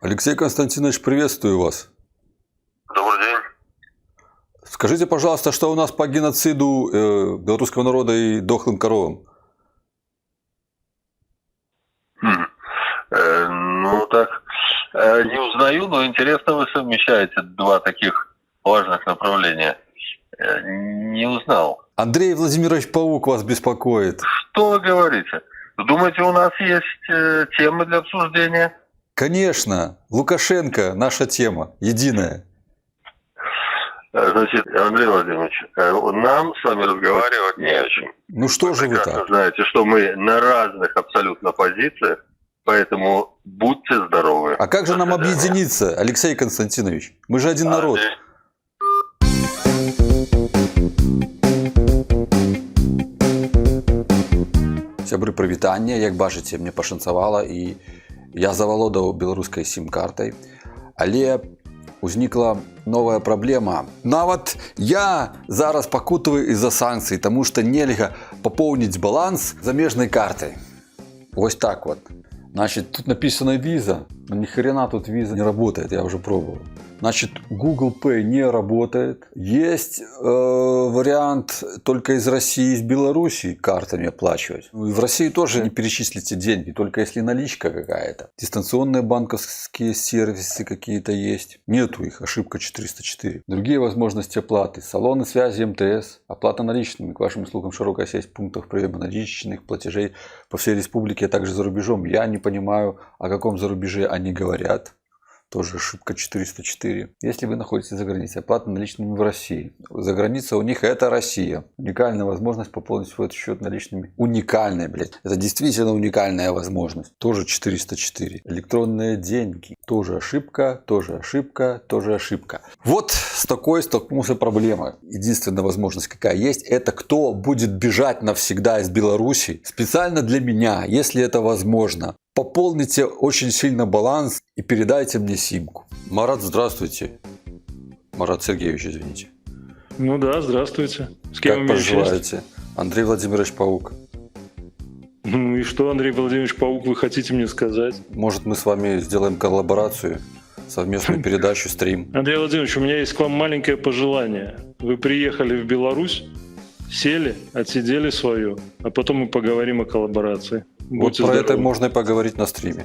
Алексей Константинович, приветствую вас. Добрый день. Скажите, пожалуйста, что у нас по геноциду белорусского народа и дохлым коровам? Не узнаю, но интересно, вы совмещаете два таких важных направления. Не узнал. Андрей Владимирович Паук вас беспокоит. Что вы говорите? Думаете, у нас есть темы для обсуждения? Конечно, Лукашенко – наша тема, единая. Значит, Андрей Владимирович, нам с вами разговаривать не о чем. Ну что же вы Прекрасно так? знаете, что мы на разных абсолютно позициях, поэтому будьте здоровы. А как же нам объединиться, Алексей Константинович? Мы же один народ. Сябры, прывітанне, як бачыце, мне пашанцавала і я завалодаў беларускай сім-картай, але узнікла новая праблема. Нават я зараз пакутаваю из-за санкцый, таму што нельга папоўніць баланс замежнай картай. Вось так вот. Значит, тут написано виза, но ни хрена тут виза не работает, я уже пробовал. Значит, Google Pay не работает. Есть вариант только из России, из Беларуси картами оплачивать. И в России тоже не перечислите деньги, только если наличка какая-то. Дистанционные банковские сервисы какие-то есть. Нету их, ошибка 404. Другие возможности оплаты. Салоны связи МТС. Оплата наличными. К вашим услугам широкая сеть пунктов приема наличных платежей по всей республике, а также за рубежом. Я не понимаю, о каком зарубеже они говорят. Тоже ошибка 404. Если вы находитесь за границей, оплата наличными в России. За границей у них это Россия. Уникальная возможность пополнить свой счет наличными. Уникальная, блядь. Это действительно уникальная возможность. Тоже 404. Электронные деньги. Тоже ошибка, тоже ошибка, тоже ошибка. Вот с такой столкнулся проблема. Единственная возможность какая есть, это кто будет бежать навсегда из Беларуси. Специально для меня, если это возможно. Пополните очень сильно баланс и передайте мне симку. Марат, здравствуйте. Марат Сергеевич, извините. Ну да, здравствуйте. С кем как поживаете? Андрей Владимирович Паук. Ну и что, Андрей Владимирович Паук, вы хотите мне сказать? Может, мы с вами сделаем коллаборацию, совместную передачу, стрим? Андрей Владимирович, у меня есть к вам маленькое пожелание. Вы приехали в Беларусь, сели, отсидели свое, а потом мы поговорим о коллаборации. Вот про это можно и поговорить на стриме.